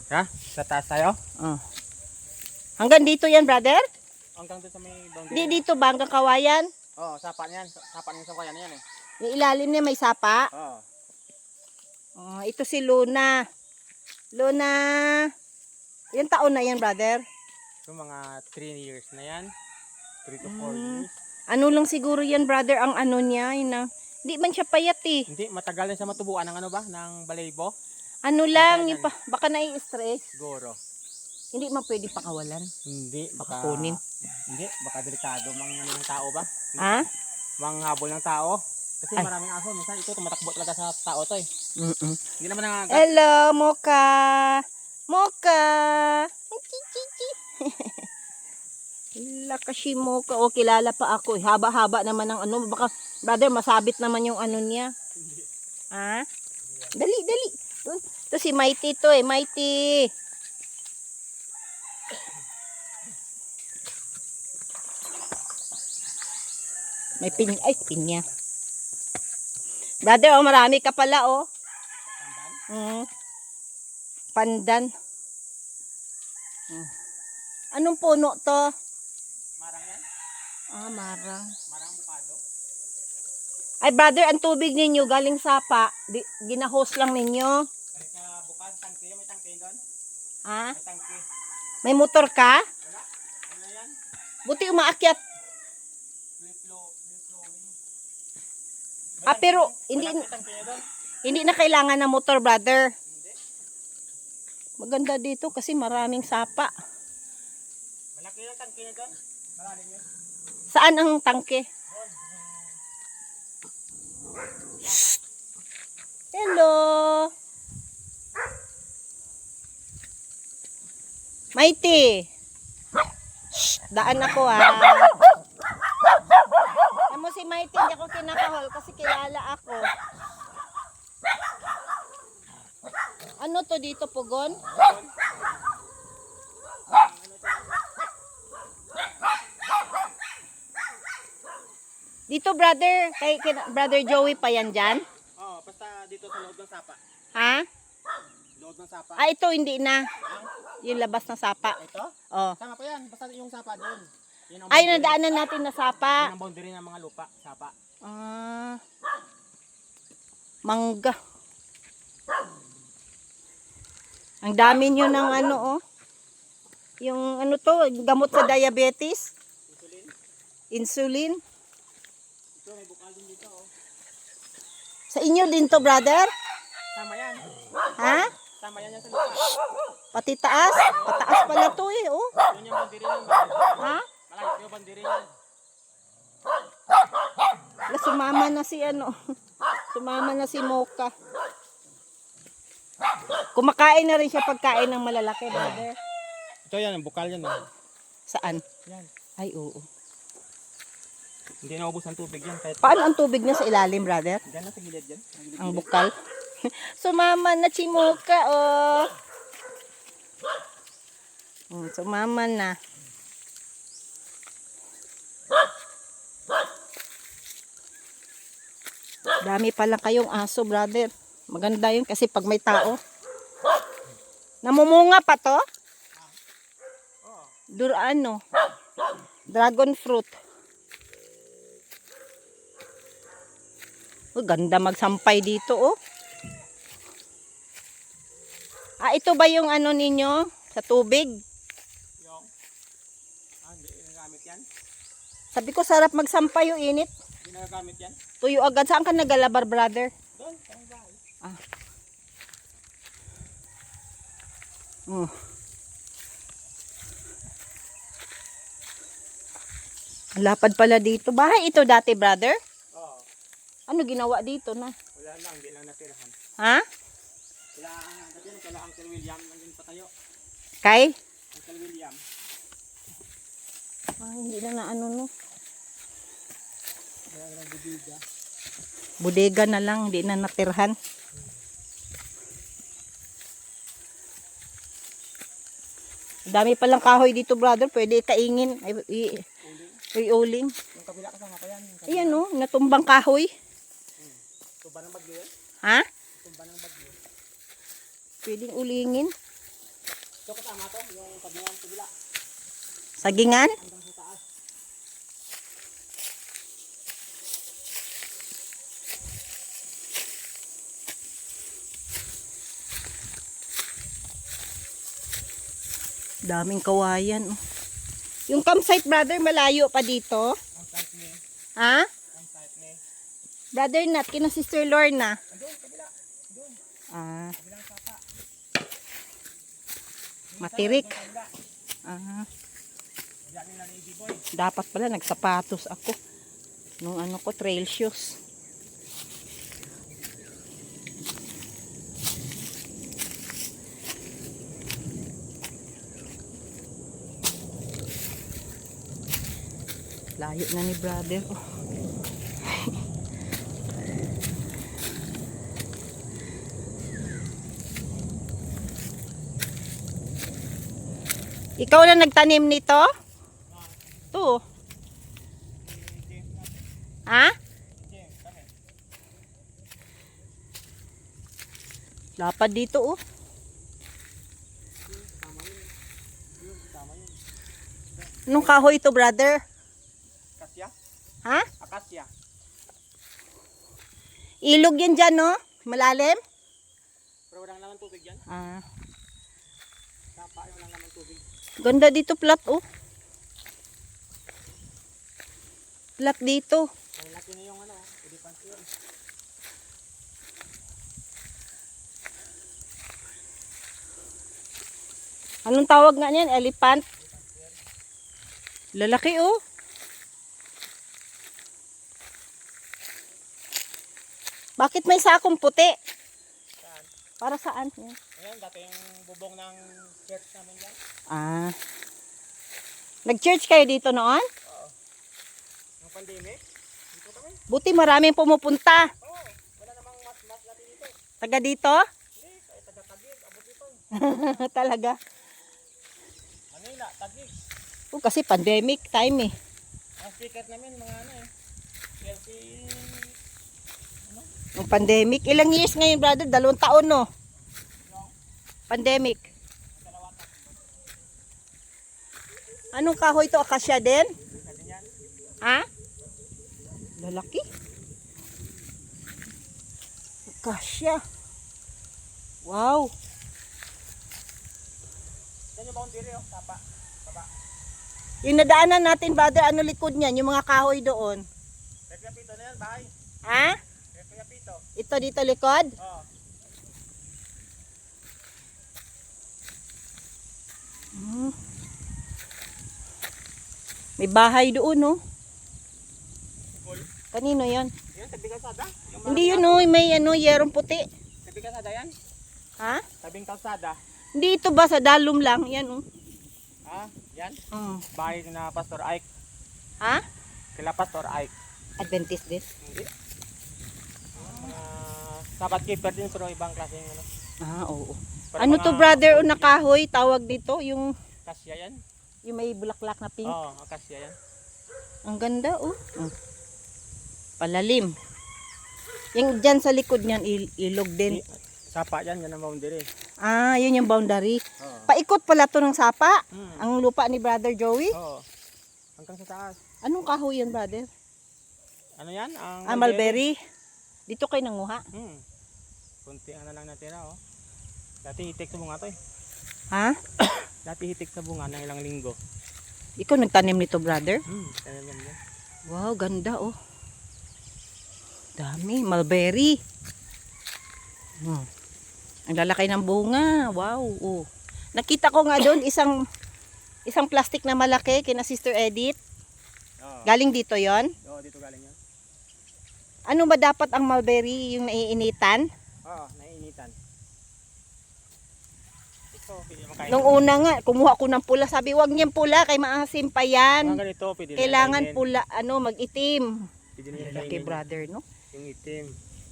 Ha? Sa taas tayo? Oh. Hanggang dito yan, brother? Hanggang doon sa may boundary. Di dito ba? Hanggang kawayan? Oo, sapa niyan. Sapa niyan sa kaya na yan eh. Yung ilalim niya may sapa? Oo. Oh, ito si Luna. Luna. Ilang taon na yan, brother? So mga 3 years na yan. 3 to 4 years. Ano lang siguro yan, brother, ang ano niya. Hindi man siya payat eh. Hindi, matagal na siya matubuan ng ano ba? Ng balaybo? Ano lang, baka nai-stress. Siguro. Hindi man pwede pakawalan. Hindi, Baka kunin. Hindi, baka delikado mang ano ng tao ba? Ha? Manghabol ng tao. Kasi Ay. maraming aso. Minsan ito tumatakbo talaga sa tao to eh. Hindi naman nangagat. Hello, Mocha. Mocha. Ang chichichi. Lakas si Mocha. O, kilala pa ako eh. Haba-haba naman ang ano. Baka, brother, masabit naman yung ano niya. Ha? Dali, dali. Ito si Mighty to eh. Mighty. May pinya. Brother, oh, marami ka pala, oh. Pandan. Anong puno to? Marang yan? Ah, marang. Marang bukado? Ay, brother, ang tubig ninyo galing sapa. Ginahose lang ninyo. Balik na bukad, tangke. May tangke doon? Ha? May tangke. May motor ka? Wala? Ano yan? Buti umaakyat. Free flowing. Ah, pero hindi May tangke niya doon? hindi na kailangan ng motor, brother. Hindi. Maganda dito kasi maraming sapa. Malaki yung tangke niya doon? Malalim yun? Saan ang tangke? Hello. Mighty. Shh, daan ako ha. Alam mo si Mighty, hindi ako kinakahol kasi kilala ako. Ano to dito, pugon? Dito, brother. Kay brother Joey pa yan dyan? Oo, basta dito sa loob ng sapa. Ha? Loob ng sapa. Ah, ito hindi na. Yung labas ng sapa. Ito? Oh. Tama pa yan. Basta yung sapa doon. Yun ang Ay, boundary. nadaanan natin na Yun sapa. ang boundary ng mga lupa. Sapa. Ah. Mangga. Ang dami nyo ng ano, oh. Yung ano to, gamot sa diabetes. Insulin. Ito, may bukal din dito, oh. Sa inyo din to, brother? Tama yan. Ha? Tama yan sa lupa. Pati taas? Pataas pala to eh, oh. Yun yung boundary nun. Ha? Malaki yung boundary nun. Wala, sumama na si ano. Sumama na si Mocha. Kumakain na rin siya pagkain ng malalaki, brother. Ito yan, ang bukal yan. Eh. Saan? Yan. Ay, oo. Hindi naubos ang tubig yan. Kahit Paano ang tubig niya sa ilalim, brother? dyan na sa gilid yan. Ang bukal. Sumama na si Mocha, oh. Sumama na. Dami pala kayong aso, brother. Maganda yun kasi pag may tao. Namumunga pa to? Ano? Dragon fruit. Oh, ganda magsampay dito, oh. Ah, ito ba yung ano ninyo? Sa tubig? Yung, hindi nagagamit yan. Sabi ko, sarap magsampay yung init. Hindi nagagamit yan. Tuyo agad. Saan ka nagalabar, brother? Doon, sa bahay. Ah. Oh. Lapad pala dito. Bahay ito dati, brother? Oo. Ano ginawa dito na? Wala lang, hindi lang natirahan. Ha? Wala ang Uncle William, nandun pa tayo. Kay? Uncle William. Ah, hindi na ano no. Wala lang budiga. Bodega na lang, hindi na natirhan. Dami palang kahoy dito, brother. Pwede kaingin. Ay, uling. Yung kabila kasama pa yan. Ayan, no. Natumbang kahoy. Tuba ng bagyo yan. Ha? Tuba ng bagyo. Pwedeng ulingin. Ito kasama to, yung pagniwan sa bila. Sagingan? Hanggang sa taas. Daming kawayan. Oh. Yung campsite, brother, malayo pa dito. Ang site ni. Ha? Ang site ni. Brother Nat, kina Sister Lorna. Doon, kabila. Doon. Ah, Kabilang sapa. matirik. Kabila. Ah, Kabila nila ni Boy. dapat pala nagsapatos ako. Nung ano ko, trail shoes. Layo na ni brother. Oh. Ikaw na nagtanim nito? To. Ha? Lapad dito oh. Anong kahoy ito, brother? Akasya? Ha? Akasya. Ilog yan dyan, no? Malalim? Pero walang naman tubig yan. Ah. Sapa yung walang naman tubig. Ganda dito, flat, oh. Flat dito. Ang laki na yung ano, pwede pansi yun. Anong tawag nga niyan? Elephant? Lalaki, oh. Bakit may sakong puti? Saan? Para saan? Yan. Ayan, dati yung bubong ng church namin yan. Ah. Nag-church kayo dito noon? Oo. Yung pandemic, dito kami. Buti maraming pumupunta. Oo, wala namang mas lati dito. Taga dito? Hindi, kahit taga-Tagig, abot dito. Talaga. Manila, Tagig. Oh, kasi pandemic time eh. Ang speaker namin, mga ano eh. Chelsea, Yung pandemic. Ilang years ngayon, brother? 2 taon, no? Pandemic. Anong kahoy to? Akasya din? kasi yan. Ha? Lalaki. Akasya. Wow. Yan yung boundary, oh, tapa. Taba. Yung nadaanan natin, brother, ano likod niyan? Yung mga kahoy doon. Kaya pito na yan, bahay. Ha? Kaya pito. Ito dito likod? Oo. Hmm. May bahay doon, no? Cool. Kanino yan? Yan, tabing kalsada. Yung Hindi yun, no? May ano, yerong puti. tabing kalsada yan. Ha? Tabing kalsada. Hindi ito ba sa dalom lang? Yan, oh. Ah, yan. Hmm. Bahay na Pastor Ike. Ha? Kila Pastor Ike. Adventist din. Hindi. Mga sabat keeper din pero ibang klase yung ano. Ah, oo. Pero Ano mga- to, brother, o nakahoy? Tawag dito? Yung Akasya yan. may bulaklak na pink. Oo, akasya yan. Ang ganda, oh. Palalim. Yung dyan sa likod niyan, ilog din. Sapa yan, yan ang boundary. Ah, yun yung boundary. Oo. Paikot pala to ng sapa. Hmm. Ang lupa ni Brother Joey. Oo. Hanggang sa taas. Anong kahoy yan, brother? Ano yan? Ang Ah, mulberry. Dito kayo nanguha. Kunti ano lang natira, oh. Dati hitik sa bunga to eh. Ha? Dati hitik sa bunga ng ilang linggo. Ikaw nagtanim nito, brother? Kaya lang yan. Wow, ganda, oh. Dami, mulberry. Ang lalaki ng bunga. Wow, oh. Nakita ko nga doon isang plastic na malaki kina Sister Edith. Oo. Galing dito 'yon. Oo, dito galing yan. Ano ba dapat ang mulberry, yung naiinitan? Oo, naiinitan. Ito, pwede makain. Nung una nga, kumuha ko ng pula. Sabi, wag niyang pula, kay maasim pa yan. Mga ganito, pwede na Kailangan kainin. pula, mag-itim. Pwede na Laki, kainin. brother, no? Yung itim.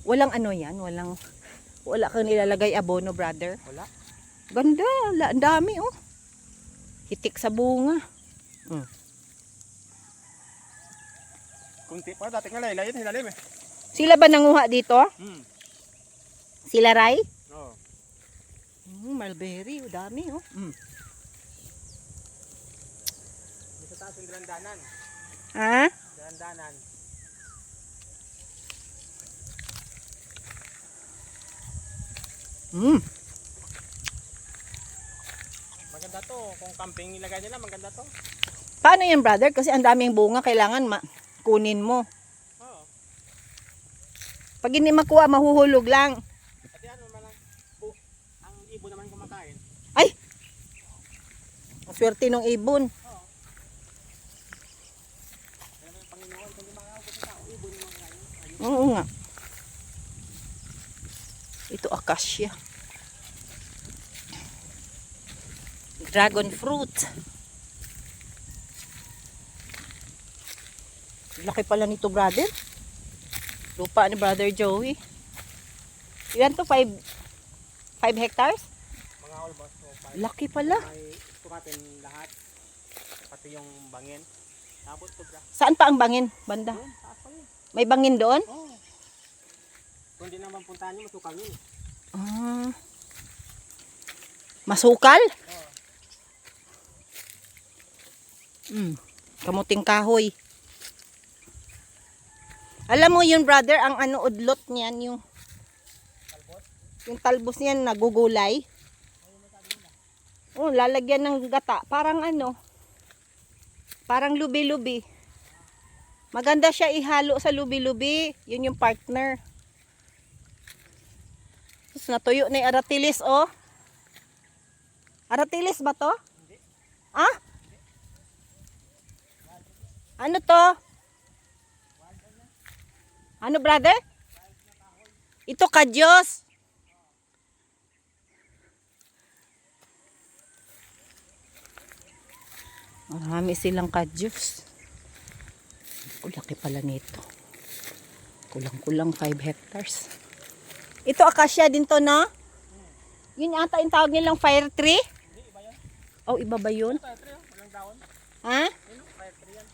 Walang ano yan, wala kang nilalagay abono, brother. Wala. Ganda, ang dami, oh. Hitik sa bunga. Kunti pa, dati nga laylay, hilalim eh. Sila ba nanguha dito? Hmm. Sila Ray? Oo. Mulberry, dami oh. Dito sa taas yung dalandanan. Ha? Dalandanan. Maganda to. Kung camping ilagay nila, maganda to. Paano yan, brother? Kasi ang daming bunga, kailangan kunin mo. Oo. Pag hindi makuha, mahuhulog lang. Kasi ano naman ang ibon naman kumakain. Ay! Ang swerte ng ibon. Oo. Kaya may Panginoon, kung di makakabot sa tao, ibon yung mga ayun. Oo nga. Ito acacia. Dragon fruit. Laki pala nito, brother. Lupa ni Brother Joey. Ilan to? 5 hectares? Mga almost. So, Laki pala. may sukatin lahat. Pati yung bangin. Abot to bra. Saan pa ang bangin? Banda. Doon, taas pa yun. May bangin doon? Oo. Kung di naman puntahan nyo, masukal yun. Ah. Masukal? Oo. Kamuting kahoy. Alam mo yun, brother, ang ano udlot niyan, yung talbos niyan nagugulay. Oh, lalagyan ng gata. Parang ano, parang lubi-lubi. Maganda siya ihalo sa lubi-lubi. Yun yung partner. Tapos natuyo na yung aratilis, oh. Aratilis ba to? Ah? Ano to? Ano, brother? Ito kadyos. Marami silang kadyos. Laki pala nito. Kulang-kulang 5 hectares. Ito acacia din to, no? Yun ata yung tawag nilang fire tree? Hindi, iba yan. Oh, iba ba yun? Fire tree, walang dahon. Ha? Yun, fire tree yan.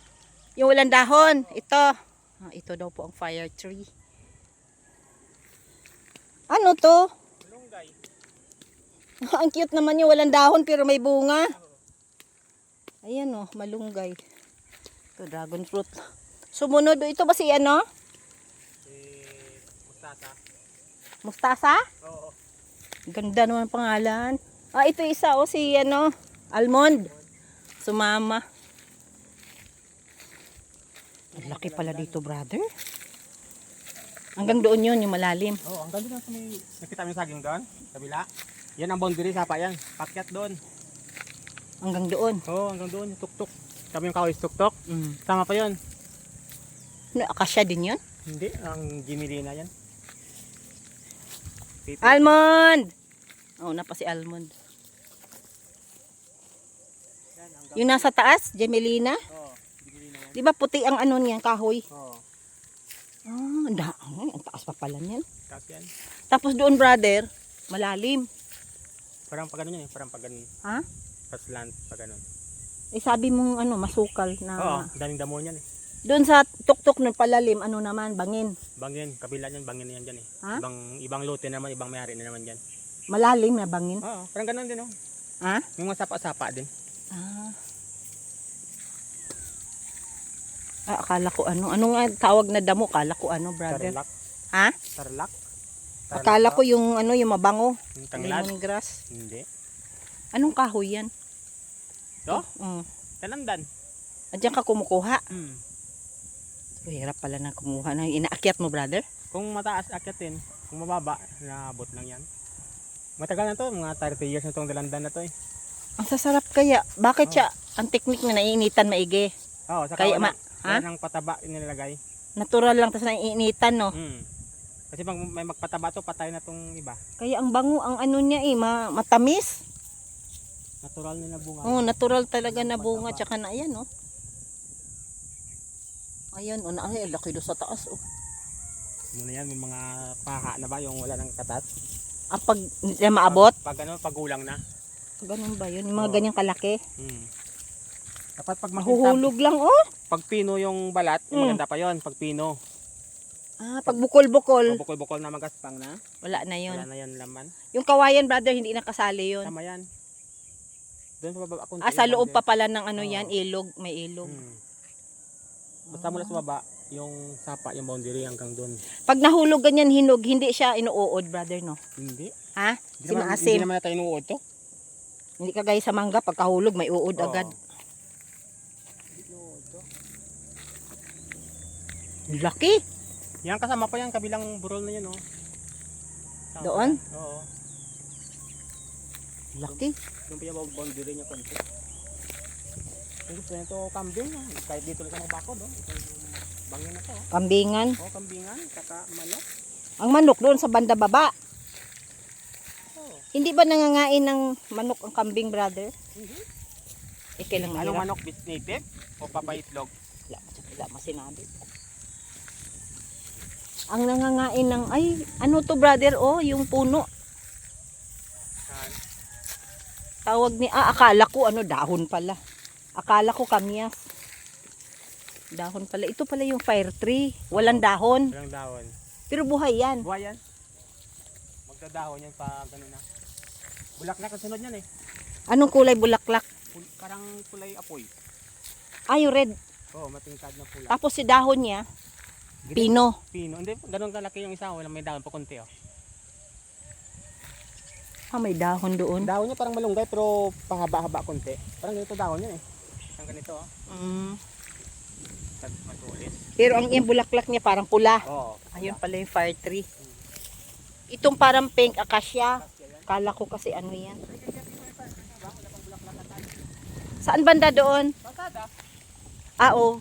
Yung walang dahon. Ito. Ito daw po ang fire tree. Ano to? Malunggay. Ang cute naman yung walang dahon pero may bunga. Ayan oh, malunggay. Ito, dragon fruit. Sumunod, ito ba si ano? Mustasa. Mustasa? Oo. Ganda naman ang pangalan. Ito isa oh, si ano? Almond. Sumama. Ang laki pala dito, brother. Hanggang doon yun, yung malalim. Oo, ang ganda na sa may... Nakita mo yung saging doon? Kabila? Yan ang boundary, sapa yan. Pakyat doon. Hanggang doon. Oo, hanggang doon, yung tuktok. Kami yung kahoy tuktok. Tama pa yun. Ano, acacia din yun? Hindi, ang Gimelina yan. Almond! Oh, napa si Almond. Yan, hanggang... Yung nasa taas, Gemelina. Oo, Gimelina yan. Di ba puti ang ano niyan, kahoy? Oo, Ang taas pa pala niyan. tapos yan. Tapos doon, brother, malalim. Parang pag ganun yan eh, parang pag ganun. Ha? Paslant, pag ganun. Sabi mong ano, masukal Oo, na. daming damo yan eh. Doon sa tuktok ng palalim, ano naman, bangin. Bangin, kabila yan, bangin na yan dyan eh. Ha? Ibang lote naman, ibang mayari na naman dyan. Malalim na bangin. Oo, parang ganun din oh. Ha? Yung mga sapa-sapa din. Akala ko ano. Ano nga tawag na damo? Akala ko ano, brother. Tarlac. Ha? Tarlac. Akala ko yung ano, yung mabango. Yung tanglad. Lemongrass. Hindi. Anong kahoy yan? Ito? Talandan. Talandan. Andiyan ka kumukuha. Hmm. Hirap pala na kumuha na. Inaakyat mo, brother? Kung mataas akyatin, kung mababa, naabot lang yan. Matagal na to, mga 30 years na itong dalandan na to eh. Ang sasarap kaya. Bakit siya, ang technique na naiinitan maigi? Oo, saka Kaya wala nang pataba inilagay. Natural lang, tapos naiinitan, no? Kasi pag may magpataba to, patay na tong iba. Kaya ang bango, ang ano niya matamis. Natural na bunga. Oh, natural talaga na bunga, tsaka na ayan, oh. Ayan, oh, ay, laki doon sa taas, oh. Muna yan, may mga paha na ba yung wala nang katas? Pag hindi na maabot? Pag gulang na. Ganun ba yun? Yung mga ganyang kalaki? Dapat pag Mahuhulog lang, oh. pag pino yung balat, maganda pa yon pag pino. Pag bukol-bukol, Bukol-bukol na magaspang na. wala na yun. Wala na yan laman. Yung kawayan, brother, hindi nakasali yun. Tama yan. Doon sa baba konti. Sa loob yung pa pala ng ano Oo. yan, ilog, may ilog. Basta mula sa baba, yung sapa, yung boundary hanggang doon. Pag nahulog ganyan hinog, hindi siya inuud, brother, no? Hindi. Ha? Hindi Si naman, maasim. hindi naman natin inuod to. Hindi kagaya sa mangga, pagkahulog, may uod Oo. agad. Laki. Yan kasama pa yan, kabilang burol na yun, oh. Tama Doon? yan. Oo. Laki. Doon pa yung boundary niya konti. Kung gusto nyo ito kambing, oh. Kahit dito lang sa mga bakod, oh. Ito yung bangin na to, oh. Kambingan. Oh, kambingan, saka manok. Ang manok doon sa banda baba. Oh. Hindi ba nangangain ng manok ang kambing, brother? Hindi. Kailang Anong mahirap. manok? Native? O papaitlog? Wala masinabi. Ang nangangain ng, ay, ano to, brother? Oh, yung puno. Saan? Tawag ni, akala ko, ano, dahon pala. Akala ko kamyas. Dahon pala. Ito pala yung fire tree. Walang dahon. Walang dahon. Pero buhay yan. Buhay yan. Magdadahon yan pa gano'n na. Bulaklak ang sunod yan eh. Anong kulay bulaklak? Parang kulay apoy. Yung red. Oo, matingkad na pula. Tapos si dahon niya, pino. Pino. Hindi, gano'n kalaki yung isa. Walang may dahon pa konti oh. May dahon doon. Dahon niya parang malunggay pero pahaba-haba konti. Parang ganito dahon niya eh. Parang ganito oh. Matulis. Pero ang yung bulaklak niya parang pula. Oo. Ayun pala yung fire tree. Itong parang pink acacia. Kala ko kasi ano yan. Saan banda doon? Pasada. Oo.